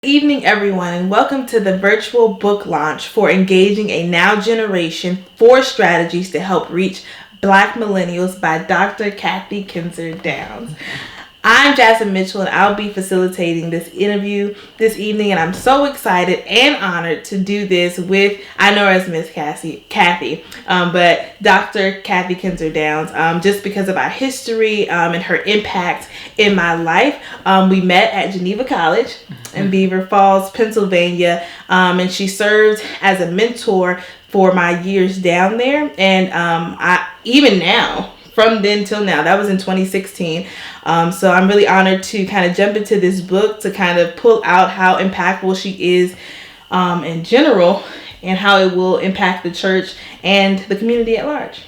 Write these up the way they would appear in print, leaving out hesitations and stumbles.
Evening, everyone, and welcome to the virtual book launch for Engaging a Now Generation: 4 Strategies to Help Reach Black Millennials by Dr. Kathy Kinzer-Downs. I'm Jasmine Mitchell, and I'll be facilitating this interview this evening, and I'm so excited and honored to do this with, I know her as Miss Kathy, but Dr. Kathy Kinzer-Downs, just because of our history and her impact in my life. We met at Geneva College in Beaver Falls, Pennsylvania, and she served as a mentor for my years down there, and I even now, from then till now, that was in 2016. So I'm really honored to kind of jump into this book to kind of pull out how impactful she is in general and how it will impact the church and the community at large.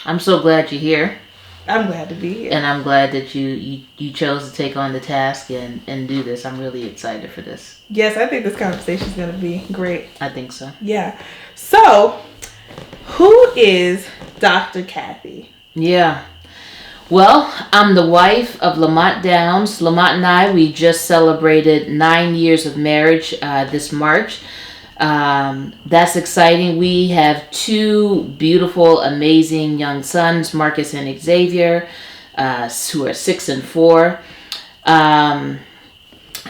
I'm so glad you're here. I'm glad to be here. And I'm glad that you chose to take on the task and do this. I'm really excited for this. Yes, I think this conversation is going to be great. I think so. Yeah. So, who is Dr. Kathy? Yeah. Well, I'm the wife of Lamont Downs. Lamont and I, we just celebrated 9 years of marriage this March. That's exciting. We have 2 beautiful, amazing young sons, Marcus and Xavier, who are 6 and 4. And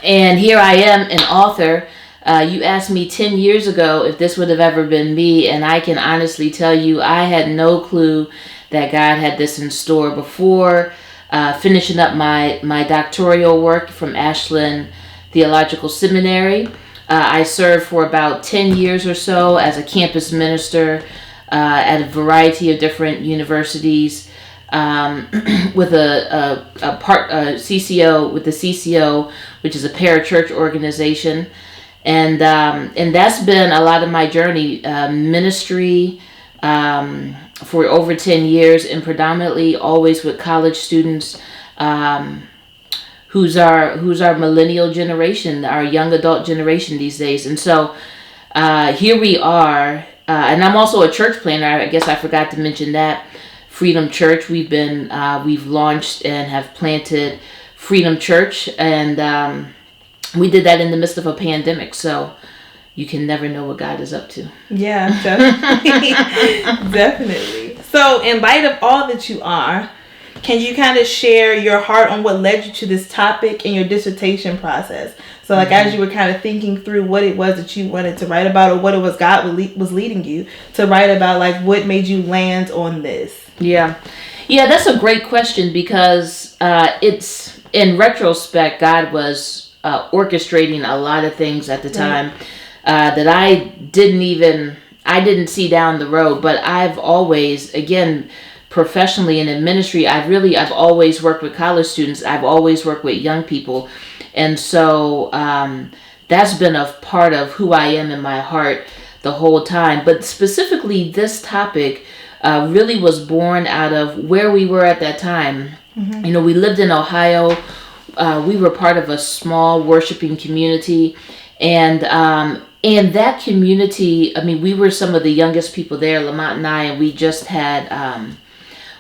here I am, an author. You asked me 10 years ago if this would have ever been me, and I can honestly tell you I had no clue that God had this in store. Before finishing up my doctoral work from Ashland Theological Seminary, I served for about 10 years or so as a campus minister at a variety of different universities with a CCO, with the CCO, which is a parachurch organization. And that's been a lot of my journey, ministry, for over 10 years, and predominantly always with college students, who's our millennial generation, our young adult generation these days. And so here we are, and I'm also a church planner. I guess I forgot to mention that. Freedom Church. We've launched and have planted Freedom Church, and we did that in the midst of a pandemic. So you can never know what God is up to. Yeah, definitely. Definitely. So in light of all that you are, can you kind of share your heart on what led you to this topic in your dissertation process? So as you were kind of thinking through what it was that you wanted to write about, or what it was God was leading you to write about, what made you land on this? Yeah, that's a great question, because it's, in retrospect, God was orchestrating a lot of things at the time. That I didn't see down the road, but I've always, again, professionally and in ministry, I've always worked with college students. I've always worked with young people. And so that's been a part of who I am in my heart the whole time. But specifically, this topic really was born out of where we were at that time. Mm-hmm. We lived in Ohio. We were part of a small worshiping community. And that community, we were some of the youngest people there, Lamont and I, and we just had,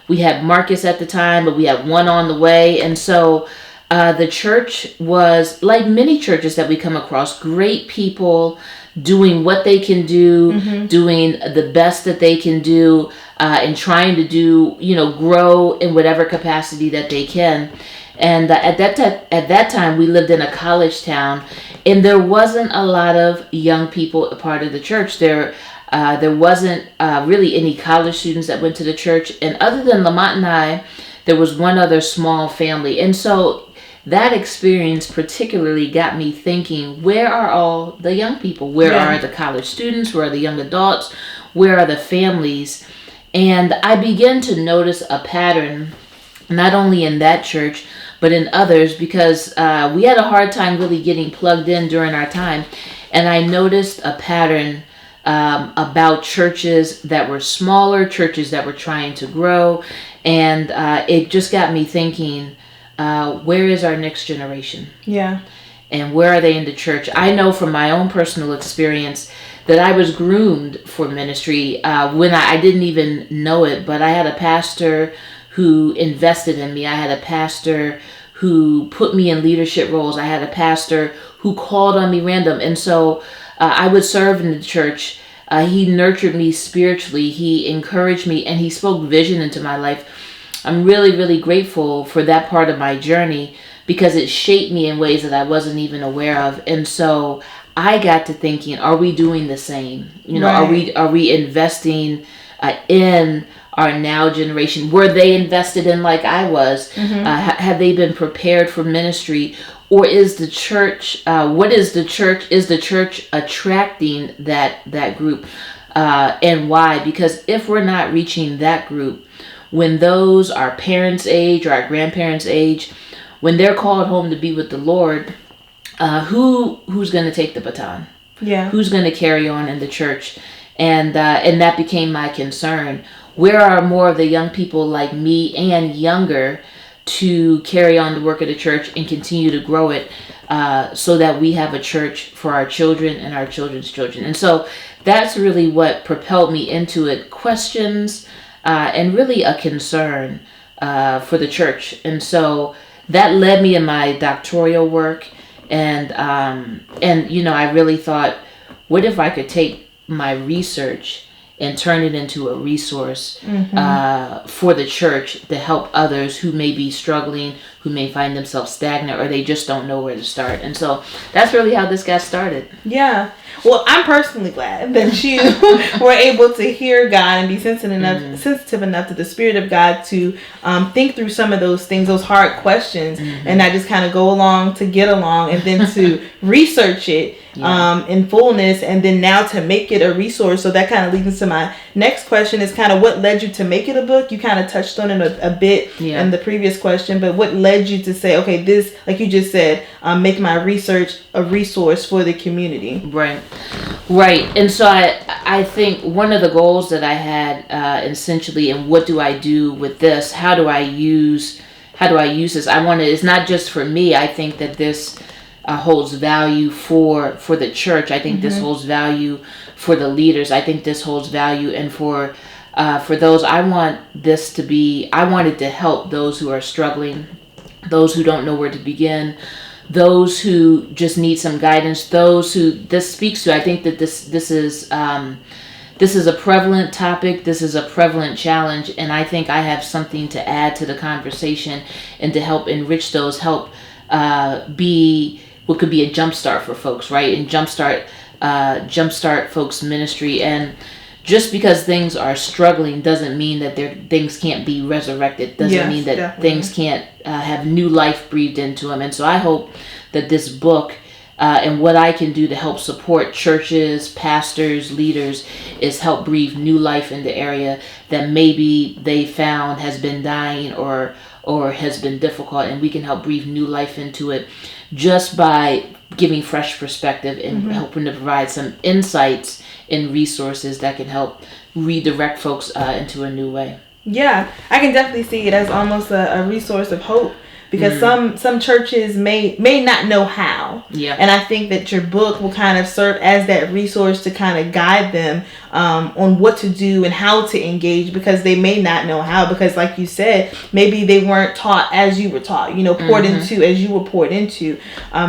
we had Marcus at the time, but we had one on the way. And so the church was, like many churches that we come across, great people doing what they can do, mm-hmm. doing the best that they can do, and trying to do, grow in whatever capacity that they can. And at that time, we lived in a college town, and there wasn't a lot of young people a part of the church. There wasn't really any college students that went to the church. And other than Lamont and I, there was one other small family. And so that experience particularly got me thinking, where are all the young people? Where are the college students? Where are the young adults? Where are the families? And I began to notice a pattern, not only in that church, but in others, because we had a hard time really getting plugged in during our time. And I noticed a pattern about churches that were smaller, churches that were trying to grow. And it just got me thinking, where is our next generation? Yeah. And where are they in the church? I know from my own personal experience that I was groomed for ministry when I didn't even know it, but I had a pastor who invested in me. I had a pastor who put me in leadership roles. I had a pastor who called on me random. And so I would serve in the church. He nurtured me spiritually. He encouraged me, and he spoke vision into my life. I'm really, really grateful for that part of my journey because it shaped me in ways that I wasn't even aware of. And so I got to thinking, are we doing the same? You know, are we investing in our now generation? Were they invested in like I was? Have they been prepared for ministry? Or is the church, what is the church? Is the church attracting that group? And why? Because if we're not reaching that group, when those our parents' age or our grandparents' age, when they're called home to be with the Lord, who's going to take the baton? Yeah. Who's going to carry on in the church? And that became my concern. Where are more of the young people like me and younger to carry on the work of the church and continue to grow it so that we have a church for our children and our children's children? And so that's really what propelled me into it. Questions and really a concern for the church. And so that led me in my doctoral work. And you know, I really thought, what if I could take my research and turn it into a resource for the church to help others who may be struggling, who may find themselves stagnant, or they just don't know where to start. And so that's really how this got started. Yeah. Well, I'm personally glad that you were able to hear God and be sensitive enough to the Spirit of God to think through some of those things, those hard questions, and not just kind of go along to get along, and then to research it in fullness, and then now to make it a resource. So that kind of leads into my next question, is kind of what led you to make it a book? You kind of touched on it a bit in the previous question, but what led you to say, okay, this, like you just said, make my research a resource for the community? Right. And so I think one of the goals that I had essentially, and what do I do with this? How do I use this? It's not just for me. I think that this holds value for the church. I think this holds value for the leaders. I think this holds value, and for those, I wanted to help those who are struggling, those who don't know where to begin, those who just need some guidance, those who this speaks to. I think that this is a prevalent topic. This is a prevalent challenge, and I think I have something to add to the conversation and to help enrich those, help be what could be a jumpstart for folks, right? And jumpstart folks' ministry. And just because things are struggling doesn't mean that things can't be resurrected. Doesn't mean that things can't have new life breathed into them. And so I hope that this book and what I can do to help support churches, pastors, leaders, is help breathe new life in the area that maybe they found has been dying or has been difficult, and we can help breathe new life into it just by giving fresh perspective and helping to provide some insights and resources that can help redirect folks into a new way. Yeah, I can definitely see it as almost a resource of hope, because some churches may not know how. Yeah. And I think that your book will kind of serve as that resource to kind of guide them on what to do and how to engage, because they may not know how, because like you said, maybe they weren't taught as you were taught, poured into as you were poured into.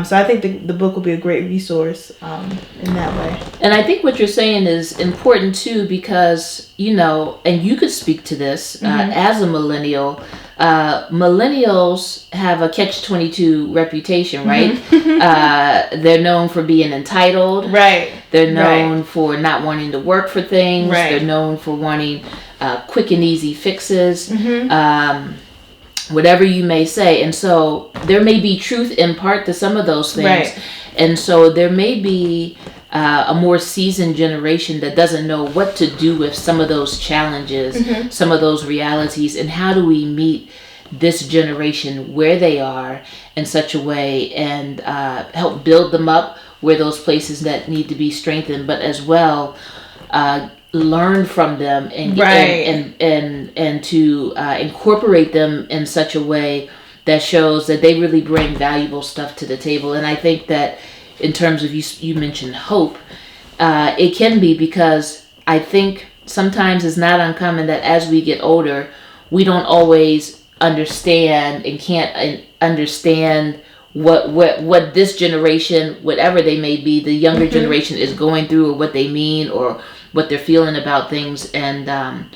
So I think the book will be a great resource in that way. And I think what you're saying is important too, because, and you could speak to this as a millennial. Millennials have a catch-22 reputation, right? They're known for being entitled. Right. They're known for not wanting to work for things. Right. They're known for wanting quick and easy fixes. Whatever you may say. And so there may be truth in part to some of those things. Right. And so there may be a more seasoned generation that doesn't know what to do with some of those challenges, some of those realities, and how do we meet this generation where they are in such a way and help build them up where those places that need to be strengthened, but as well learn from them and and to incorporate them in such a way that shows that they really bring valuable stuff to the table. And I think that in terms of you mentioned hope, it can be, because I think sometimes it's not uncommon that as we get older, we don't always understand and can't understand what this generation, whatever they may be, the younger generation is going through, or what they mean, or what they're feeling about things. And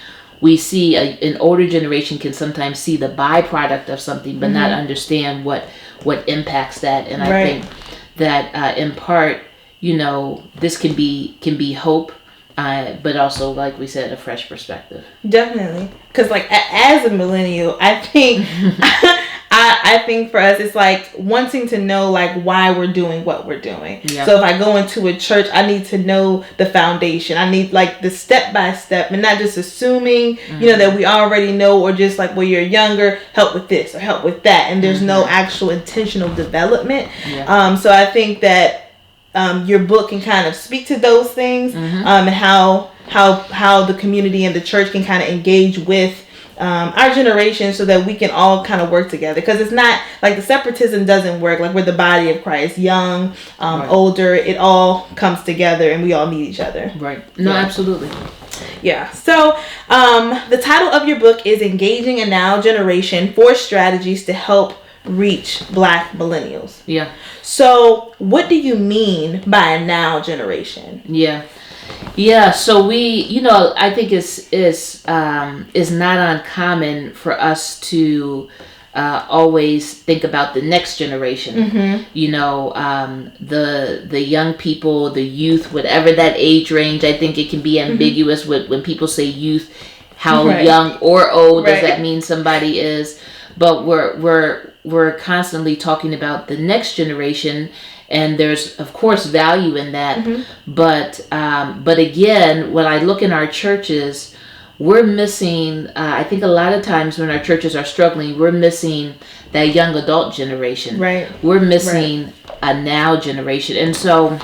we see an older generation can sometimes see the byproduct of something, but not understand what impacts that. And I think that in part, this can be hope, but also, like we said, a fresh perspective. Definitely, because like as a millennial, I think I think for us it's like wanting to know like why we're doing what we're doing. Yeah. So if I go into a church, I need to know the foundation. I need like the step by step, and not just assuming that we already know, or just like, well, you're younger, help with this or help with that, and there's no actual intentional development. Yeah. So I think that your book can kind of speak to those things, and how the community and the church can kind of engage with our generation, so that we can all kind of work together. Because it's not like the separatism doesn't work. Like, we're the body of Christ, young, older, it all comes together, and we all need each other. Right. No, absolutely. Yeah. So the title of your book is Engaging a Now Generation: 4 Strategies to Help Reach Black Millennials. Yeah. So what do you mean by a now generation? Yeah, so we, I think is not uncommon for us to always think about the next generation. The young people, the youth, whatever that age range. I think it can be ambiguous when people say youth. How young or old does that mean somebody is? But we're constantly talking about the next generation. And there's, of course, value in that. But again, when I look in our churches, we're missing, I think a lot of times when our churches are struggling, we're missing that young adult generation. Right. We're missing a now generation. And so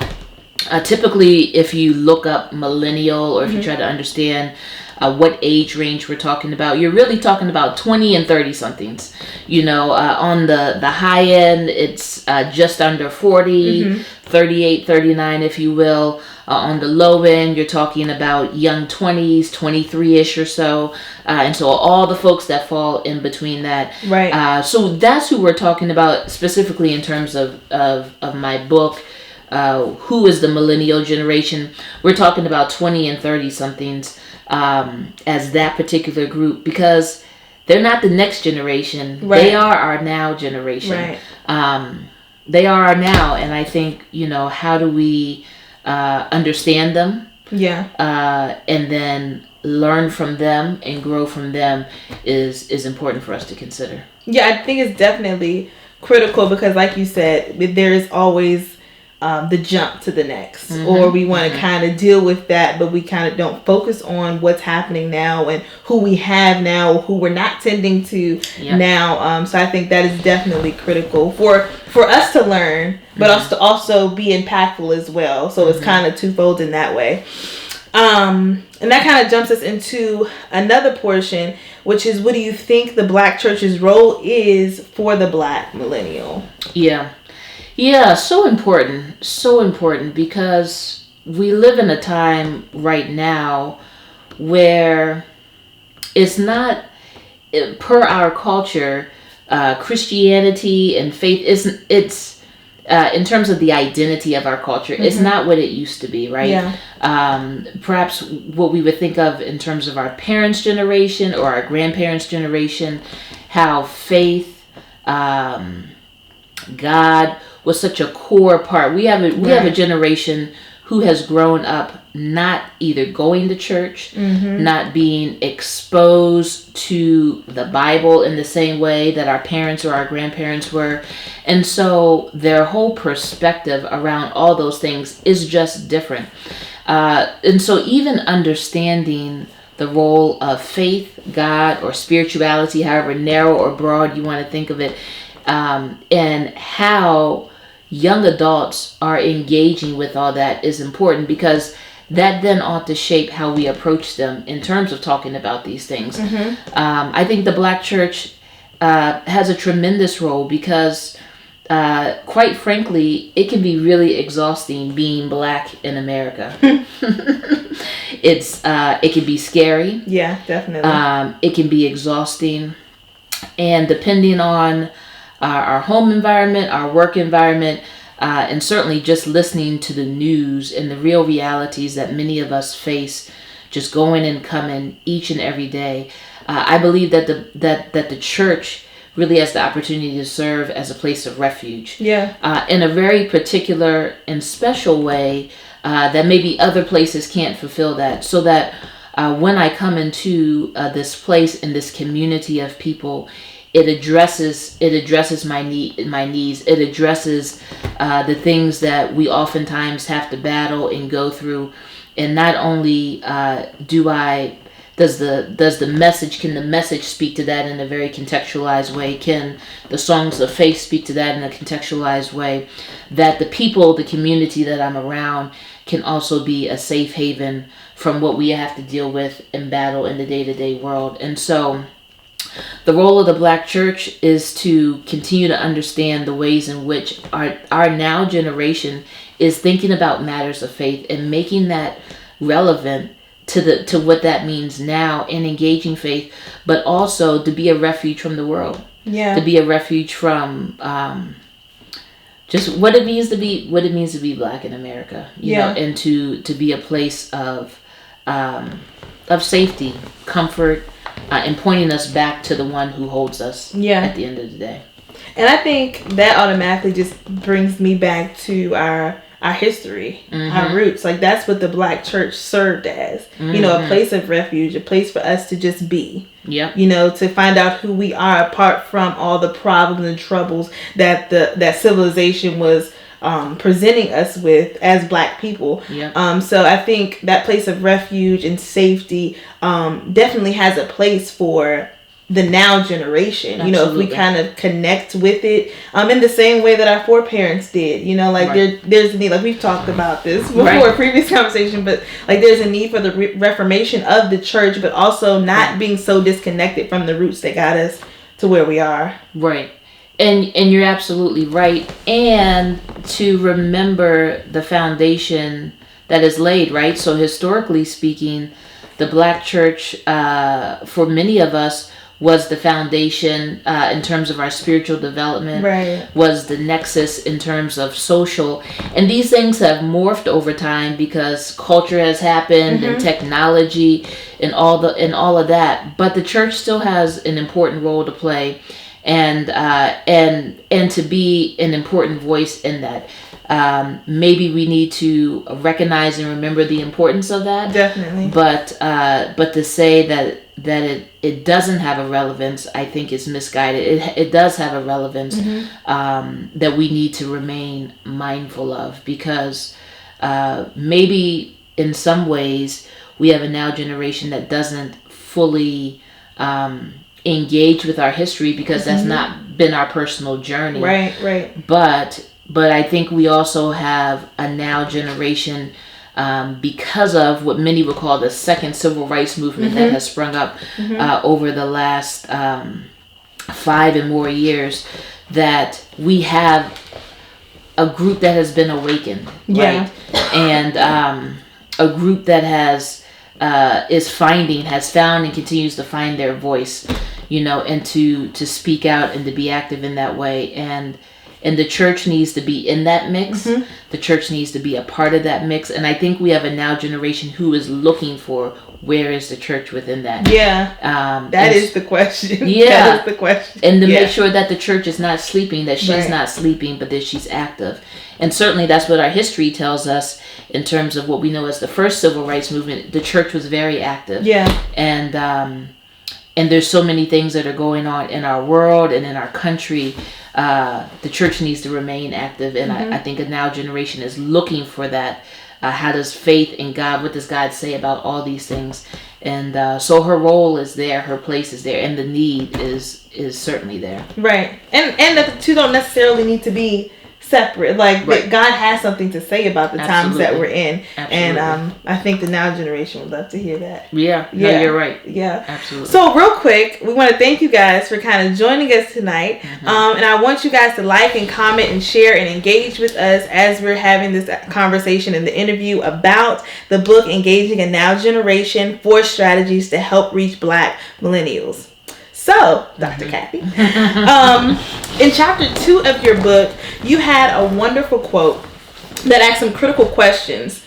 typically, if you look up millennial, or if you try to understand what age range we're talking about, you're really talking about 20 and 30 somethings. On the high end, it's just under 40, 38, 39, if you will. On the low end, you're talking about young 20s, 23-ish or so. And so all the folks that fall in between that. Right. So that's who we're talking about specifically in terms of my book. Who is the millennial generation? We're talking about 20 and 30 somethings as that particular group, because they're not the next generation. Right. They are our now generation. Right. They are our now, and I think, how do we understand them? Yeah. And then learn from them and grow from them is important for us to consider. Yeah, I think it's definitely critical, because like you said, there is always the jump to the next, or we want to kind of deal with that, but we kind of don't focus on what's happening now and who we have now, who we're not tending to now. So I think that is definitely critical for us to learn, but also be impactful as well. So it's kind of twofold in that way. And that kind of jumps us into another portion, which is, what do you think the Black church's role is for the Black millennial? Yeah, so important, because we live in a time right now where it's not, per our culture, Christianity and faith it's in terms of the identity of our culture, it's not what it used to be, right? Yeah. Perhaps what we would think of in terms of our parents' generation or our grandparents' generation, how faith, God was such a core part. We have a generation who has grown up not either going to church, not being exposed to the Bible in the same way that our parents or our grandparents were. And so their whole perspective around all those things is just different. And so even understanding the role of faith, God, or spirituality, however narrow or broad you want to think of it, and how young adults are engaging with all that is important, because that then ought to shape how we approach them in terms of talking about these things. I think the Black church has a tremendous role, because quite frankly, it can be really exhausting being Black in America. It can be scary. Yeah, definitely. It can be exhausting, and depending on our home environment, our work environment, and certainly just listening to the news and the real realities that many of us face, just going and coming each and every day. I believe that the church really has the opportunity to serve as a place of refuge. Yeah. In a very particular and special way that maybe other places can't fulfill that. So that when I come into this place, in this community of people, it addresses my needs. It addresses the things that we oftentimes have to battle and go through. And not only does the message speak to that in a very contextualized way? Can the songs of faith speak to that in a contextualized way? That the people, the community that I'm around, can also be a safe haven from what we have to deal with and battle in the day-to-day world. And so the role of the Black church is to continue to understand the ways in which our now generation is thinking about matters of faith and making that relevant to what that means now in engaging faith, but also to be a refuge from the world. Yeah. To be a refuge from just what it means to be Black in America. You know, and to be a place of safety, comfort, and pointing us back to the one who holds us at the end of the day. And I think that automatically just brings me back to our history, our roots. Like, that's what the Black church served as. You know, a place of refuge, a place for us to just be. Yep. You know, to find out who we are apart from all the problems and troubles that that civilization was presenting us with as Black people. Yep. So I think that place of refuge and safety definitely has a place for the now generation. Absolutely. You know, if we kind of connect with it in the same way that our foreparents did. You know, like there's a need, like we've talked about this before, previous conversation, but like there's a need for the reformation of the church, but also not being so disconnected from the roots that got us to where we are. Right. And you're absolutely right. And to remember the foundation that is laid, right? So historically speaking, the Black church, for many of us, was the foundation in terms of our spiritual development, was the nexus in terms of social. And these things have morphed over time because culture has happened and technology and all of that. But the church still has an important role to play, and to be an important voice in that. Maybe we need to recognize and remember the importance of that. Definitely. But to say that it doesn't have a relevance, I think is misguided. It does have a relevance that we need to remain mindful of, because maybe in some ways we have a now generation that doesn't fully engage with our history because that's not been our personal journey. Right. But I think we also have a now generation because of what many would call the second civil rights movement that has sprung up over the last 5 and more years, that we have a group that has been awakened, right? And a group that has found and continues to find their voice, you know, and to speak out and to be active in that way. And the church needs to be in that mix. The church needs to be a part of that mix. And I think we have a now generation who is looking for, where is the church within that? That is the question. Yeah. That is the question. And to make sure that the church is not sleeping, that she's not sleeping, but that she's active. And certainly that's what our history tells us in terms of what we know as the first civil rights movement. The church was very active. And there's so many things that are going on in our world and in our country. The church needs to remain active, and I think a now generation is looking for that. How does faith in God, what does God say about all these things? And so her role is there, her place is there, and the need is certainly there. Right. And the two don't necessarily need to be separate. Like God has something to say about the times that we're in. And I think the now generation would love to hear that. Yeah. No, you're right. Yeah. Absolutely. So real quick, we want to thank you guys for kind of joining us tonight. And I want you guys to like and comment and share and engage with us as we're having this conversation in the interview about the book Engaging a Now Generation: 4 Strategies to Help Reach Black Millennials. So, Dr. Kathy, in chapter 2 of your book, you had a wonderful quote that asked some critical questions.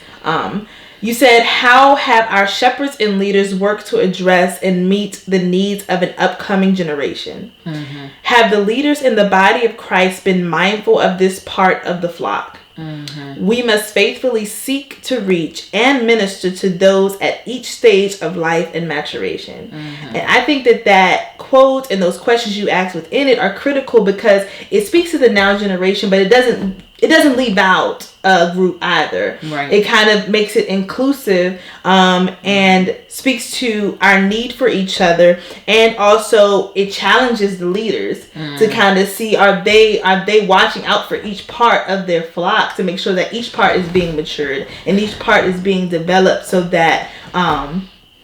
You said, how have our shepherds and leaders worked to address and meet the needs of an upcoming generation? Mm-hmm. Have the leaders in the body of Christ been mindful of this part of the flock? Mm-hmm. We must faithfully seek to reach and minister to those at each stage of life and maturation. Mm-hmm. And I think that quote and those questions you asked within it are critical because it speaks to the now generation, but it doesn't leave out a group either. Right. It kind of makes it inclusive and speaks to our need for each other, and also it challenges the leaders to kind of see, are they watching out for each part of their flock to make sure that each part is being matured and each part is being developed so that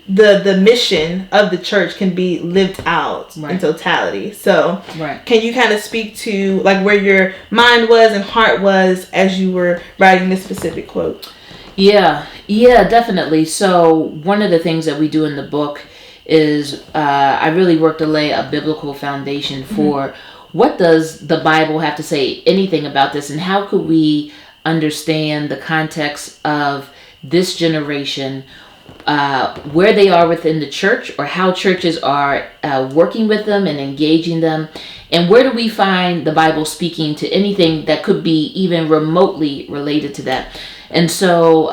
the mission of the church can be lived out in totality. So can you kind of speak to like where your mind was and heart was as you were writing this specific quote? Yeah, definitely. So one of the things that we do in the book is I really work to lay a biblical foundation for what does the Bible have to say anything about this, and how could we understand the context of this generation, where they are within the church, or how churches are working with them and engaging them, and where do we find the Bible speaking to anything that could be even remotely related to that. And so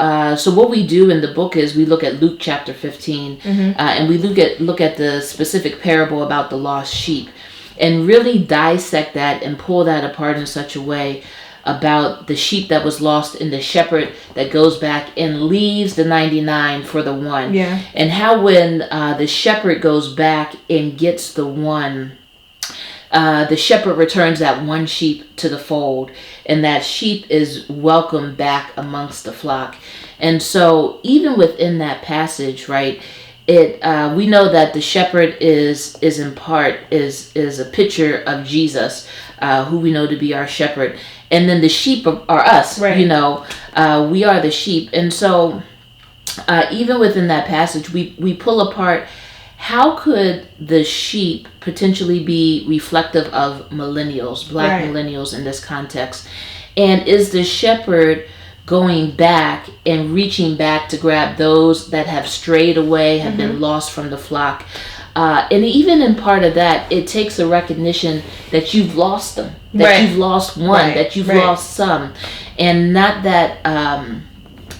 what we do in the book is we look at Luke chapter 15, and we look at the specific parable about the lost sheep, and really dissect that and pull that apart in such a way about the sheep that was lost and the shepherd that goes back and leaves the 99 for the one. Yeah. And how when the shepherd goes back and gets the one, the shepherd returns that one sheep to the fold, and that sheep is welcomed back amongst the flock. And so even within that passage, right, we know that the shepherd is in part is a picture of Jesus, who we know to be our shepherd. And then the sheep are us, right. We are the sheep. And so even within that passage, we pull apart, how could the sheep potentially be reflective of millennials, Black millennials in this context? And is the shepherd going back and reaching back to grab those that have strayed away, have been lost from the flock? And even in part of that, it takes a recognition that you've lost them, that you've lost one, that you've lost some, and not that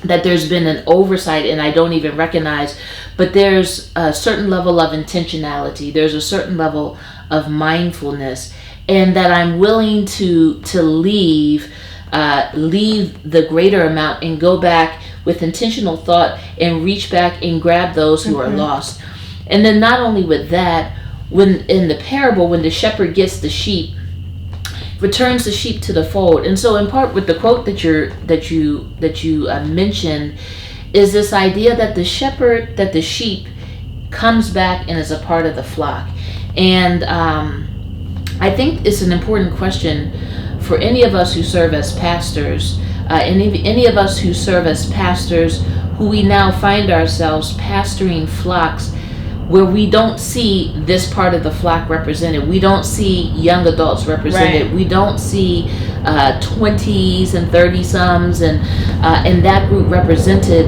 that there's been an oversight and I don't even recognize, but there's a certain level of intentionality, there's a certain level of mindfulness, and that I'm willing to leave the greater amount and go back with intentional thought and reach back and grab those who are lost. And then not only with that, when in the parable, when the shepherd gets the sheep, returns the sheep to the fold. And so in part with the quote that you mentioned is this idea that the sheep comes back and is a part of the flock. And I think it's an important question for any of us who serve as pastors, any of us who serve as pastors who we now find ourselves pastoring flocks where we don't see this part of the flock represented. We don't see young adults represented. Right. We don't see 20s and 30-somes and that group represented.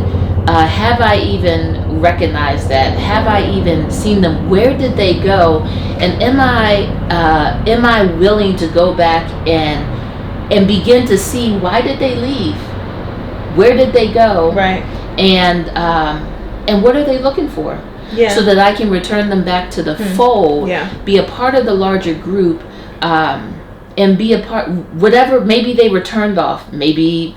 Have I even recognized that? Have I even seen them? Where did they go? And am I willing to go back and begin to see, why did they leave? Where did they go? Right. And what are they looking for? Yeah. So that I can return them back to the fold, be a part of the larger group, and be a part, whatever, maybe they were turned off, maybe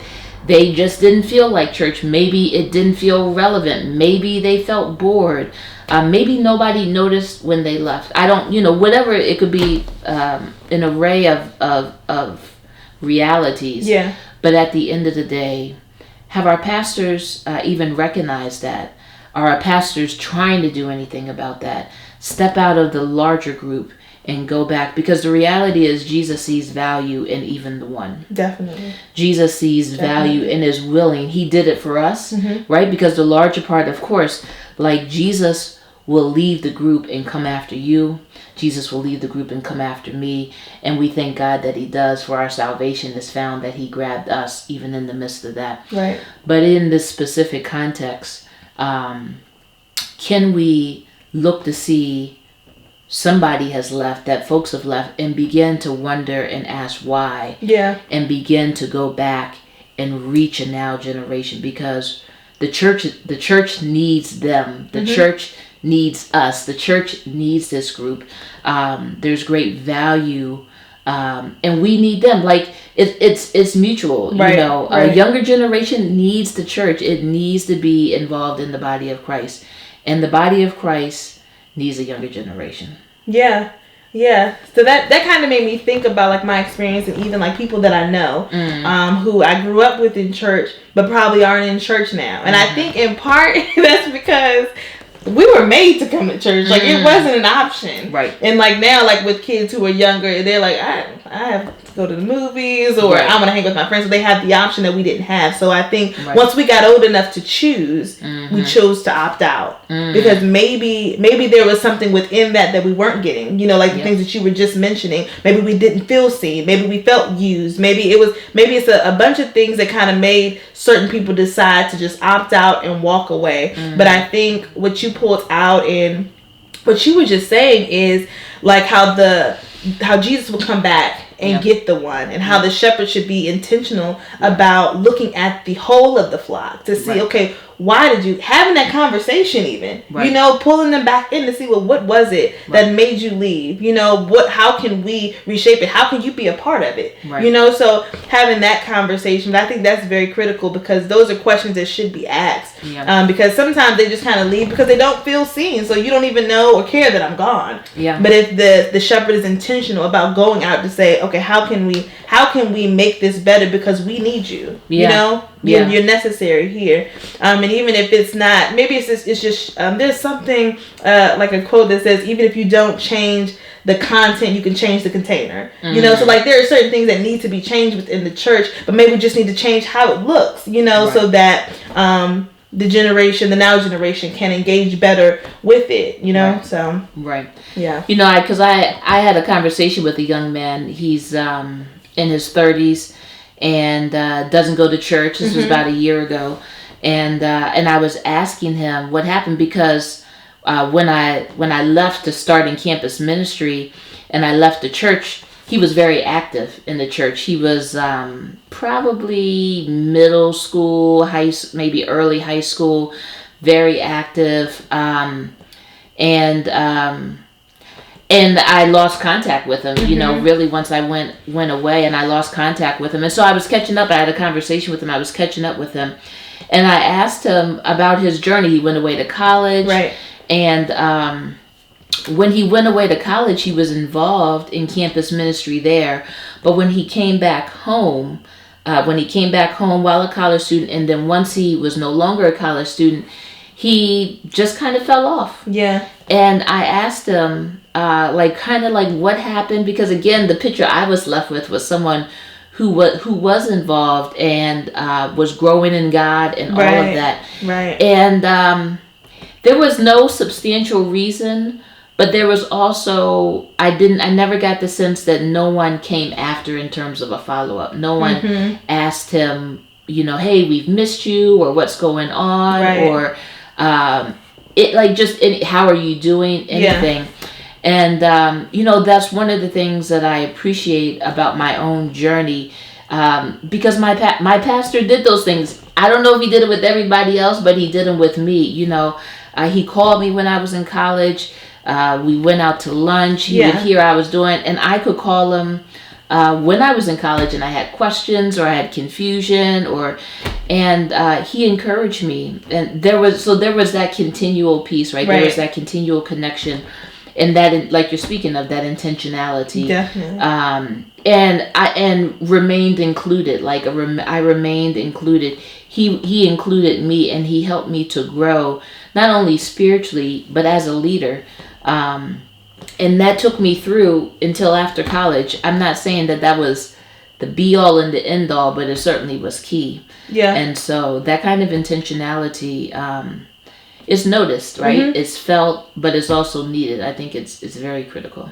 they just didn't feel like church, maybe it didn't feel relevant, maybe they felt bored, maybe nobody noticed when they left. I don't, whatever, it could be an array of realities. Yeah. But at the end of the day, have our pastors even recognized that? Are our pastors trying to do anything about that? Step out of the larger group and go back, because the reality is Jesus sees value in even the one. Definitely. Jesus sees value and is willing. He did it for us, right? Because the larger part, of course, like Jesus will leave the group and come after you. Jesus will leave the group and come after me. And we thank God that he does, for our salvation is found that he grabbed us even in the midst of that. Right. But in this specific context, can we look to see somebody has left, that folks have left, and begin to wonder and ask why? Yeah. And begin to go back and reach a now generation, because the church needs them. The church needs us. The church needs this group. There's great value, and we need them. Like it's mutual. Right, you know, right. A younger generation needs the church. It needs to be involved in the body of Christ, and the body of Christ needs a younger generation. Yeah. Yeah, so that kind of made me think about like my experience, and even like people that I know who I grew up with in church but probably aren't in church now. And I think in part that's because we were made to come to church. Like it wasn't an option. Right. And like now, like with kids who are younger, they're like, I have to go to the movies, or I want to hang with my friends. So they have the option that we didn't have. So I think once we got old enough to choose, we chose to opt out because maybe there was something within that we weren't getting. You know, like the things that you were just mentioning. Maybe we didn't feel seen. Maybe we felt used. Maybe it's a bunch of things that kind of made certain people decide to just opt out and walk away. But I think what you pulled out in what you were just saying is like how Jesus will come back and get the one, and how the shepherd should be intentional about looking at the whole of the flock to see, okay, why did you having that conversation, even you know, pulling them back in to see, well, what was it that made you leave? You know, how can we reshape it? How can you be a part of it? You know, so having that conversation, but I think that's very critical, because those are questions that should be asked. Because sometimes they just kind of leave because they don't feel seen, so you don't even know or care that I'm gone. But if the shepherd is intentional about going out to say, okay, how can we make this better, because we need you. You know, you're necessary here. And even if it's not, maybe it's just there's something like a quote that says, even if you don't change the content, you can change the container. You know, so like there are certain things that need to be changed within the church, but maybe we just need to change how it looks. You know, so that the now generation can engage better with it. You know, so you know, because I had a conversation with a young man. He's in his 30s and doesn't go to church. This was about a year ago. And I was asking him what happened, because when I left to start in campus ministry and I left the church, he was very active in the church. He was probably middle school, maybe early high school, very active. And I lost contact with him, you know, really once I went away, and I lost contact with him. And so I was catching up. I had a conversation with him. I was catching up with him. And I asked him about his journey. He went away to college. And when he went away to college, he was involved in campus ministry there. But when he came back home, while a college student, and then once he was no longer a college student, he just kind of fell off. And I asked him, what happened? Because again, the picture I was left with was someone who was involved and was growing in God and all of that. And there was no substantial reason, but there was also, I never got the sense that no one came after in terms of a follow-up. No one asked him, you know, hey, we've missed you, or what's going on, or how are you doing, anything. And, you know, that's one of the things that I appreciate about my own journey, because my pastor did those things. I don't know if he did it with everybody else, but he did them with me. You know, he called me when I was in college. We went out to lunch. He would hear I was doing, and I could call him when I was in college and I had questions or I had confusion, and he encouraged me. And there was that continual piece, right? There was that continual connection. And that, like you're speaking of, that intentionality, and remained included. Like I remained included. He included me, and he helped me to grow, not only spiritually but as a leader. And that took me through until after college. I'm not saying that was the be all and the end all, but it certainly was key. And so that kind of intentionality it's noticed, right? It's felt, but it's also needed. I think it's very critical.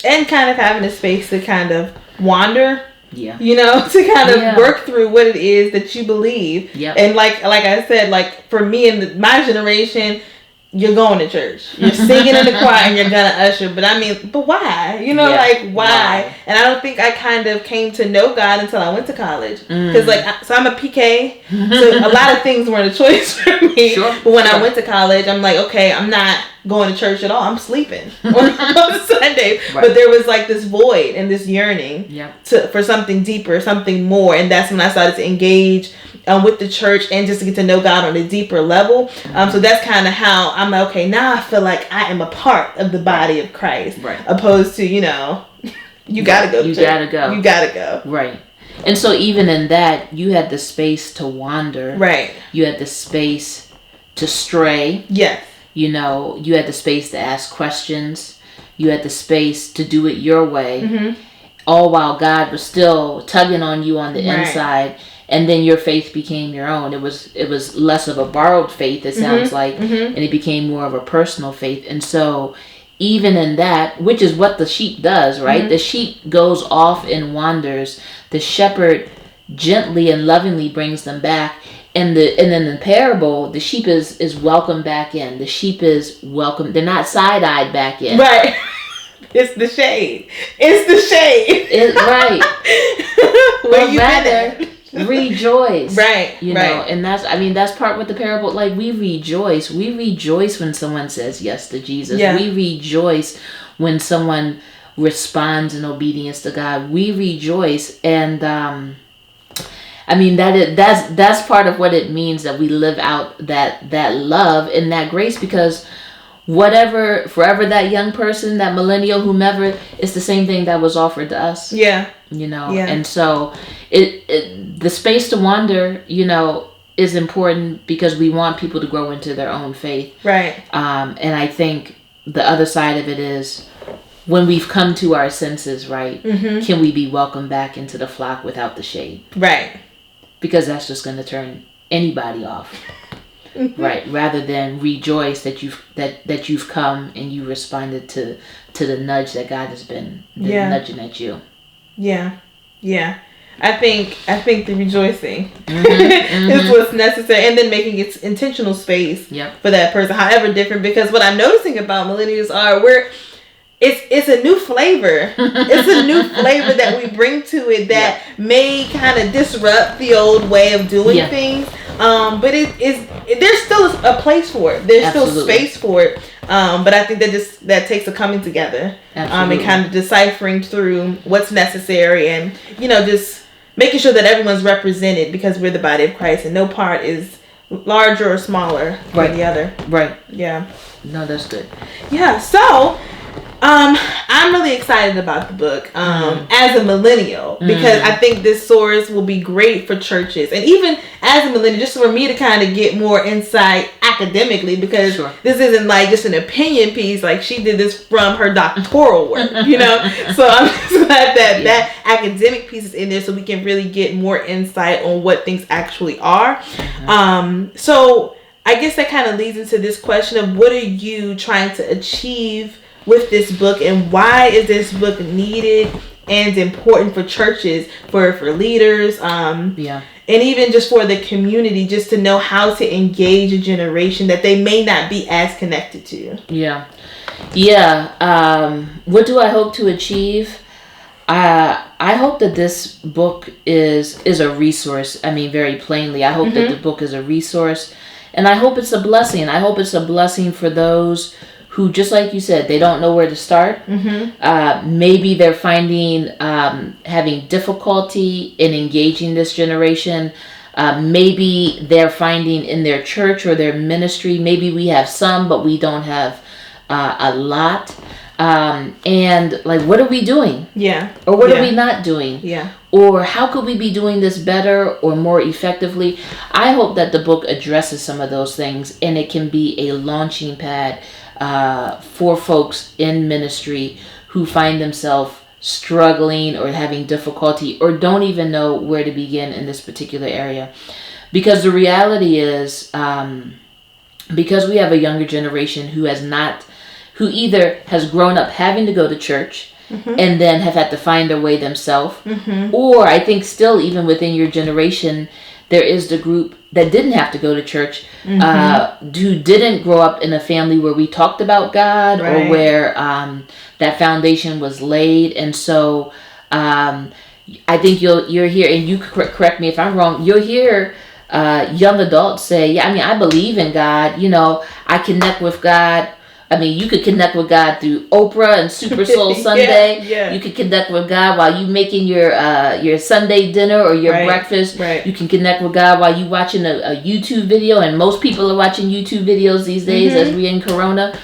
And kind of having a space to kind of wander. Yeah. To kind of work through what it is that you believe. Yep. And like I said, like for me and my generation, you're going to church. You're singing in the choir and you're gonna usher. But why? Like why? And I don't think I kind of came to know God until I went to college. Because so I'm a PK. So a lot of things weren't a choice for me. Sure. But when I went to college, I'm like, okay, I'm not going to church at all. I'm sleeping on Sunday. Right. But there was like this void and this yearning for something deeper, something more. And that's when I started to engage with the church and just to get to know God on a deeper level. So that's kind of how I'm like, okay, now I feel like I am a part of the body of Christ. Right. Opposed to, you gotta go to church. You gotta go. Right. And so even in that, you had the space to wander. Right. You had the space to stray. Yes. You had the space to ask questions. You had the space to do it your way. All while God was still tugging on you on the inside. And then your faith became your own. It was less of a borrowed faith, it sounds like, and it became more of a personal faith. And so even in that, which is what the sheep does, right? The sheep goes off and wanders. The shepherd gently and lovingly brings them back. And then in the parable, the sheep is welcomed back in. The sheep is welcome. They're not side-eyed back in. Right. It's the shade. Right. Where you rather rejoice. Right. And that's part with the parable. Like we rejoice. We rejoice when someone says yes to Jesus. Yeah. We rejoice when someone responds in obedience to God. We rejoice. And that's part of what it means that we live out that love and that grace, because forever that young person, that millennial, whomever, it's the same thing that was offered to us. Yeah. And so the space to wander, is important because we want people to grow into their own faith. Right. And I think the other side of it is when we've come to our senses, right, can we be welcomed back into the flock without the shade? Right. Because that's just going to turn anybody off. Right, rather than rejoice that you've come and you responded to the nudge that God has been nudging at you. Yeah. I think the rejoicing is what's necessary, and then making it intentional space for that person, however different. Because what I'm noticing about millennials it's a new flavor. It's a new flavor that we bring to it that may kind of disrupt the old way of doing things. But there's still a place for it. There's still space for it. But I think that takes a coming together. And kind of deciphering through what's necessary, and just making sure that everyone's represented, because we're the body of Christ and no part is larger or smaller than the other. Right. Yeah. No, that's good. Yeah. So I'm really excited about the book as a millennial, because I think this source will be great for churches, and even as a millennial, just for me to kind of get more insight academically, because this isn't like just an opinion piece. Like, she did this from her doctoral work, So I'm just glad that academic piece is in there, so we can really get more insight on what things actually are. So I guess that kind of leads into this question of what are you trying to achieve with this book, and why is this book needed and important for churches, for leaders, and even just for the community, just to know how to engage a generation that they may not be as connected to. What do I hope to achieve? I hope that this book is a resource. Very plainly, I hope that the book is a resource, and I hope it's a blessing. I hope it's a blessing for those who, just like you said, they don't know where to start. Maybe they're finding having difficulty in engaging this generation. Maybe they're finding in their church or their ministry, maybe we have some, but we don't have a lot. And like, what are we doing? Or what are we not doing? Or how could we be doing this better or more effectively? I hope that the book addresses some of those things, and it can be a launching pad for folks in ministry who find themselves struggling or having difficulty or don't even know where to begin in this particular area. Because the reality is, because we have a younger generation who either has grown up having to go to church and then have had to find their way themselves, or I think still even within your generation, there is the group that didn't have to go to church, who didn't grow up in a family where we talked about God, or where that foundation was laid. And so I think you're here, and you correct me if I'm wrong, you'll hear young adults say, yeah, I mean, I believe in God, I connect with God. I mean, you could connect with God through Oprah and Super Soul Sunday. Yeah. You could connect with God while you making your Sunday dinner or your breakfast. Right. You can connect with God while you watching a YouTube video, and most people are watching YouTube videos these days as we in Corona.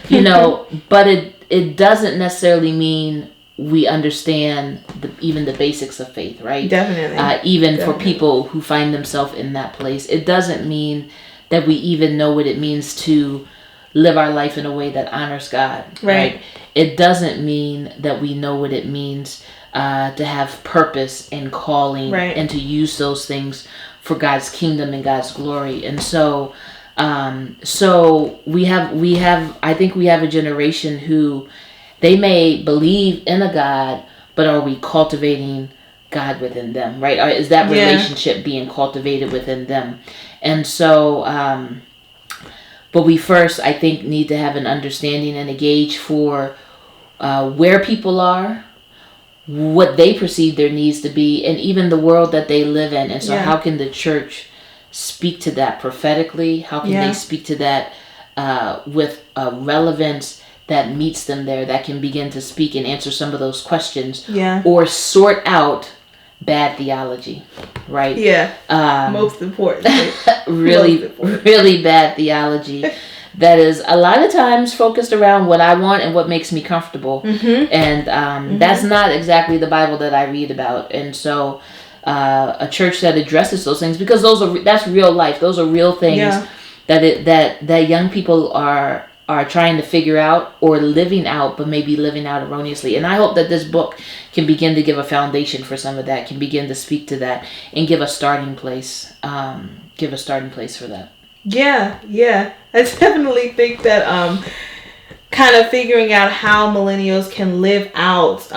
But it doesn't necessarily mean we understand even the basics of faith, right? Definitely. For people who find themselves in that place, it doesn't mean that we even know what it means to live our life in a way that honors God, right? It doesn't mean that we know what it means to have purpose and calling, and to use those things for God's kingdom and God's glory. And so we have I think we have a generation who they may believe in a God, but are we cultivating God within them, right? Or is that relationship being cultivated within them? And so but we first, I think, need to have an understanding and a gauge for where people are, what they perceive their needs to be, and even the world that they live in. And so how can the church speak to that prophetically? How can they speak to that with relevance that meets them there, that can begin to speak and answer some of those questions, or sort out bad theology, right? Most important. Really bad theology that is a lot of times focused around what I want and what makes me comfortable, and that's not exactly the Bible that I read about. And so a church that addresses those things, because that's real life, those are real things that young people are trying to figure out or living out, but maybe living out erroneously. And I hope that this book can begin to give a foundation for some of that, can begin to speak to that, and give a starting place. Give a starting place for that. Yeah. I definitely think that kind of figuring out how millennials can live out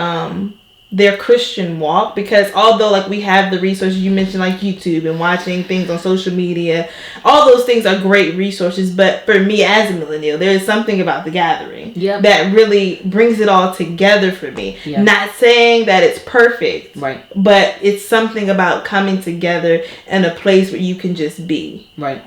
their Christian walk, because although like we have the resources you mentioned, like YouTube and watching things on social media, all those things are great resources, but for me as a millennial, there is something about the gathering that really brings it all together for me. Not saying that it's perfect, but it's something about coming together in a place where you can just be, and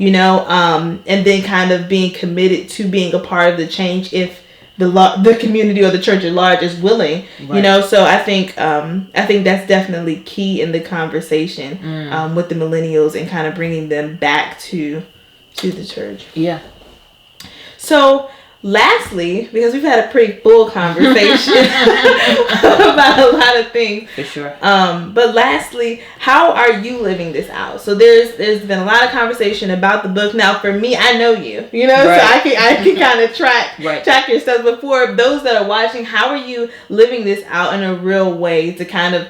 then kind of being committed to being a part of the change if the community or the church at large is willing, so I think that's definitely key in the conversation with the millennials, and kind of bringing them back to the church. So lastly, because we've had a pretty full conversation about a lot of things, for sure, but lastly, how are you living this out? So there's been a lot of conversation about the book. Now for me, I know you, so I can kind of track your stuff. But for those that are watching, how are you living this out in a real way to kind of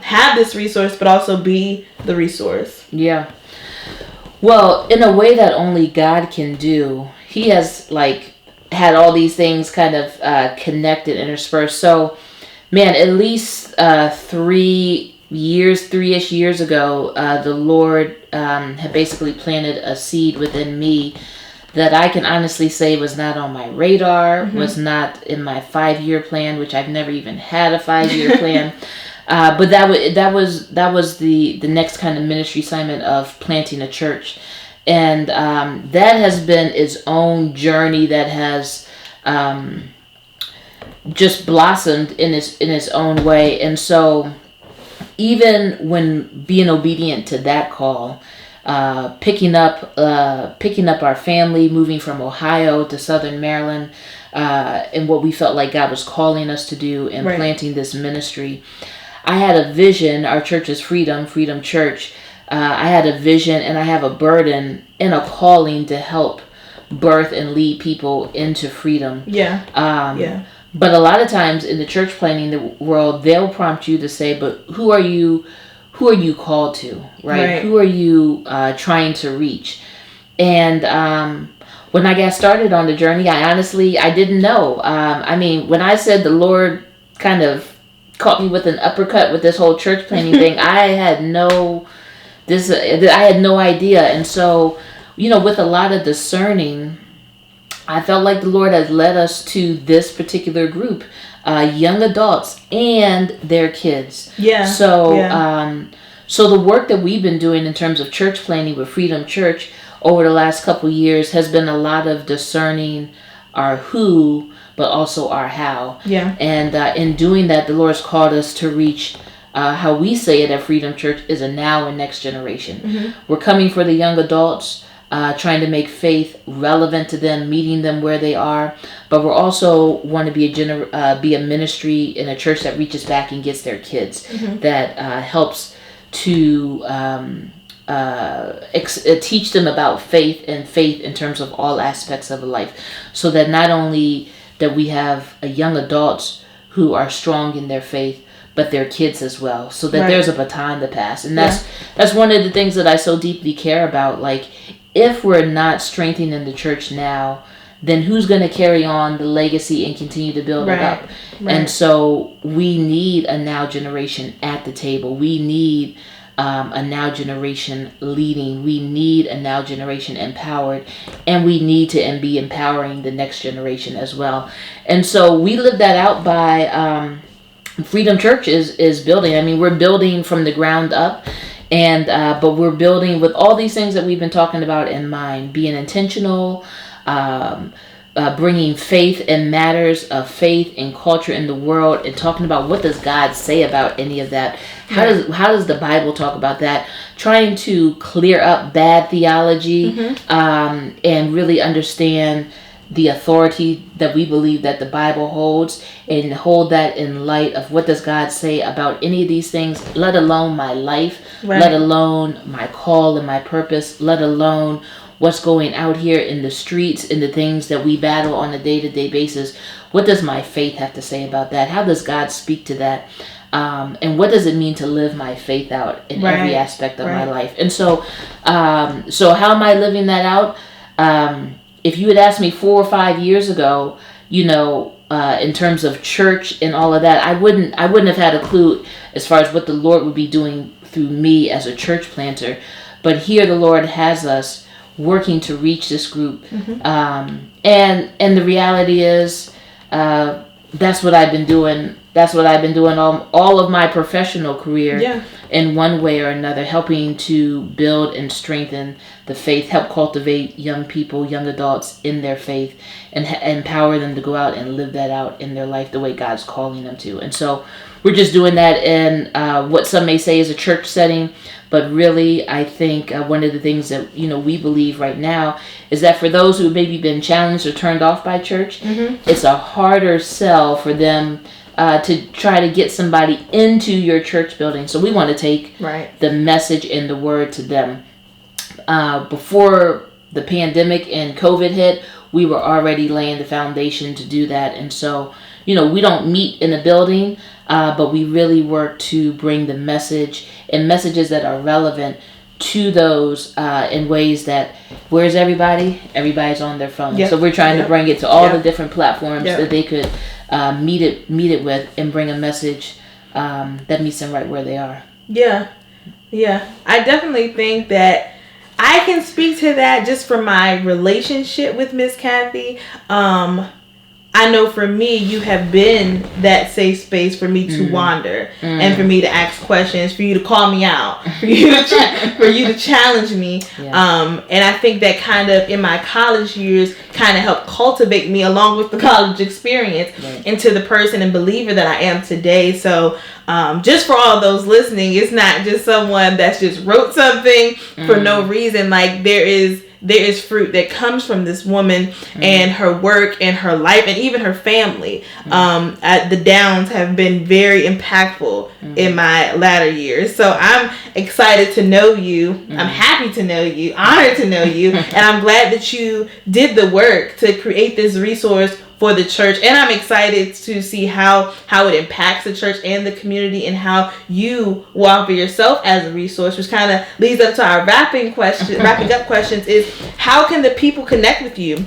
have this resource, but also be the resource? Well, in a way that only God can do. He has had all these things kind of connected, interspersed. So, man, at least 3-ish years ago, the Lord had basically planted a seed within me that I can honestly say was not on my radar, was not in my 5-year plan, which I've never even had a 5-year plan. But that was the next kind of ministry assignment of planting a church. And that has been its own journey that has just blossomed in its own way. And so even when being obedient to that call, picking up our family, moving from Ohio to Southern Maryland, and what we felt like God was calling us to do, and planting this ministry, I had a vision. Our church is Freedom Church. I had a vision, and I have a burden and a calling to help birth and lead people into freedom. But a lot of times in the church planting world, they'll prompt you to say, but who are you called to, right? Who are you trying to reach? And when I got started on the journey, I didn't know. When I said the Lord kind of caught me with an uppercut with this whole church planning thing, I had no idea. And so, with a lot of discerning, I felt like the Lord has led us to this particular group, young adults and their kids. Yeah. So the work that we've been doing in terms of church planning with Freedom Church over the last couple years has been a lot of discerning our who, but also our how. Yeah. And in doing that, the Lord's called us to reach, how we say it at Freedom Church, is a now and next generation. Mm-hmm. We're coming for the young adults, trying to make faith relevant to them, meeting them where they are. But we're also want to be a ministry in a church that reaches back and gets their kids, that helps to teach them about faith and faith in terms of all aspects of life, so that not only that we have young adults who are strong in their faith, but their kids as well, so that there's a baton to pass. And that's one of the things that I so deeply care about. Like, if we're not strengthening the church now, then who's going to carry on the legacy and continue to build it up? Right. And so we need a now generation at the table. We need a now generation leading. We need a now generation empowered, and we need to be empowering the next generation as well. And so we live that out by Freedom Church is building. I mean, we're building from the ground up. And but we're building with all these things that we've been talking about in mind, being intentional, bringing faith in matters of faith and culture in the world, and talking about what does God say about any of that. How does the Bible talk about that? Trying to clear up bad theology, and really understand the authority that we believe that the Bible holds, and hold that in light of what does God say about any of these things, let alone my life, let alone my call and my purpose, let alone what's going out here in the streets, in the things that we battle on a day-to-day basis. What does my faith have to say about that? How does God speak to that? And what does it mean to live my faith out in every aspect of my life? And so how am I living that out? If you had asked me 4 or 5 years ago, in terms of church and all of that, I wouldn't have had a clue as far as what the Lord would be doing through me as a church planter. But here the Lord has us working to reach this group. And the reality is, that's what I've been doing. That's what I've been doing all of my professional career, in one way or another, helping to build and strengthen the faith, help cultivate young people, young adults in their faith, and empower them to go out and live that out in their life the way God's calling them to. And so we're just doing that in what some may say is a church setting, but really I think one of the things that we believe right now is that for those who have maybe been challenged or turned off by church, it's a harder sell for them to try to get somebody into your church building. So we want to take the message and the word to them. Before the pandemic and COVID hit, we were already laying the foundation to do that. And so, we don't meet in a building, but we really work to bring the message and messages that are relevant to those in ways that, where's everybody? Everybody's on their phone. So we're trying to bring it to all the different platforms that they could meet it with, and bring a message that meets them right where they are. Yeah. I definitely think that I can speak to that just from my relationship with Miss Kathy. I know for me, you have been that safe space for me to wander, and for me to ask questions, for you to call me out, for you to challenge me. And I think that kind of in my college years kind of helped cultivate me, along with the college experience, into the person and believer that I am today. So just for all those listening, it's not just someone that's just wrote something for no reason. Like, there is fruit that comes from this woman and her work and her life and even her family. The Downs have been very impactful in my latter years. So I'm excited to know you. I'm happy to know you, honored to know you. And I'm glad that you did the work to create this resource for the church, and I'm excited to see how it impacts the church and the community, and how you will offer yourself as a resource, which kind of leads up to our wrapping up questions is, how can the people connect with you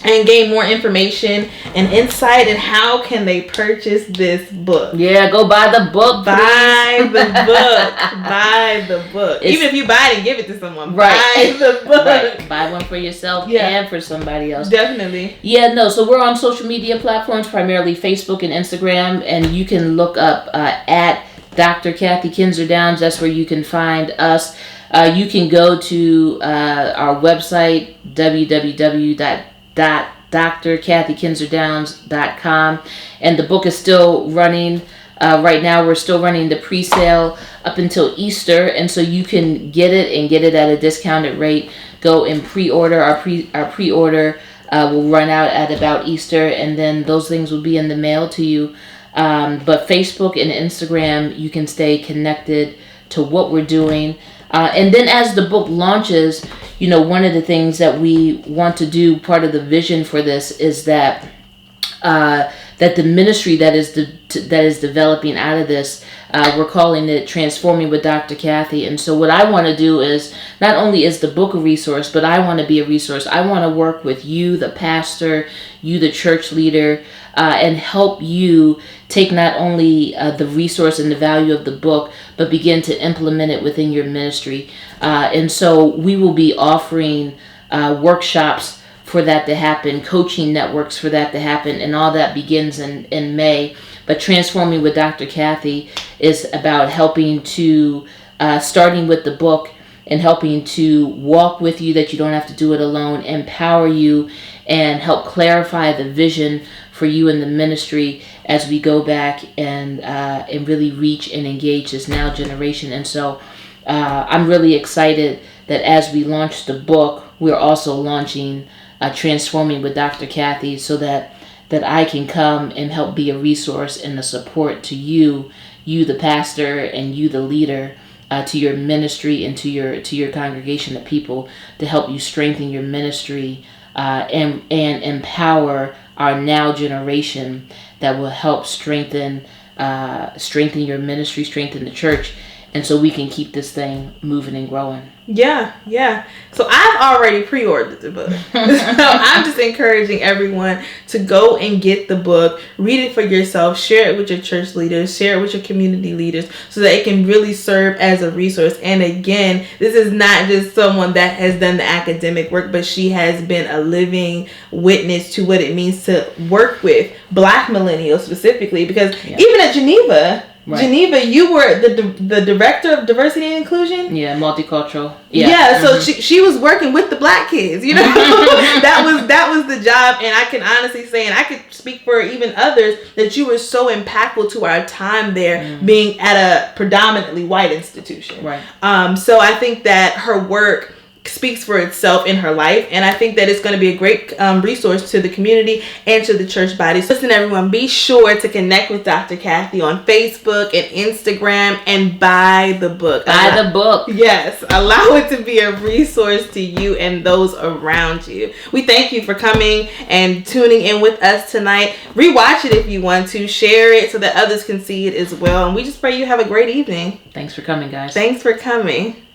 and gain more information and insight, and how can they purchase this book? Yeah, go buy the book. Buy the book. Buy the book. Even if you buy it and give it to someone, buy the book. Right. Buy one for yourself and for somebody else. Definitely. Yeah, no. So we're on social media platforms, primarily Facebook and Instagram, and you can look up at Dr. Kathy Kinzer-Downs. That's where you can find us. You can go to our website, www.drkathykinzerdowns.com, and the book is still running. Right now we're still running the pre-sale up until Easter, and so you can get it at a discounted rate. Go and pre-order. Our pre-order will run out at about Easter, and then those things will be in the mail to you. But Facebook and Instagram, you can stay connected to what we're doing. And then as the book launches, one of the things that we want to do, part of the vision for this, is that the ministry that is developing out of this, we're calling it Transforming with Dr. Kathy. And so what I want to do is, not only is the book a resource, but I want to be a resource. I want to work with you, the pastor, you, the church leader, and help you take not only the resource and the value of the book, but begin to implement it within your ministry. And so we will be offering workshops for that to happen, coaching networks for that to happen, and all that begins in May. But Transforming with Dr. Kathy is about helping to, starting with the book, and helping to walk with you, that you don't have to do it alone, empower you, and help clarify the vision for you in the ministry as we go back and really reach and engage this now generation. And so I'm really excited that as we launch the book, we're also launching Transforming with Dr. Kathy, so that I can come and help be a resource and a support to you the pastor, and you the leader, to your ministry and to your congregation of people, to help you strengthen your ministry and empower our now generation, that will help strengthen your ministry, strengthen the church, and so we can keep this thing moving and growing. Yeah. So I've already pre-ordered the book. So I'm just encouraging everyone to go and get the book, read it for yourself, share it with your church leaders, share it with your community leaders, so that it can really serve as a resource. And again, this is not just someone that has done the academic work, but she has been a living witness to what it means to work with Black millennials specifically, because even at Geneva, you were the director of diversity and inclusion. Yeah, multicultural. So she was working with the Black kids. That was the job, and I can honestly say, and I could speak for even others, that you were so impactful to our time there, being at a predominantly white institution. Right. So I think that her work speaks for itself in her life, and I think that it's going to be a great resource to the community and to the church body. So listen, everyone, be sure to connect with Dr. Kathy on Facebook and Instagram, and buy the book. The book. Yes, allow it to be a resource to you and those around you. We thank you for coming and tuning in with us tonight. Rewatch it if you want to. Share it so that others can see it as well. And we just pray you have a great evening. Thanks for coming, guys. Thanks for coming.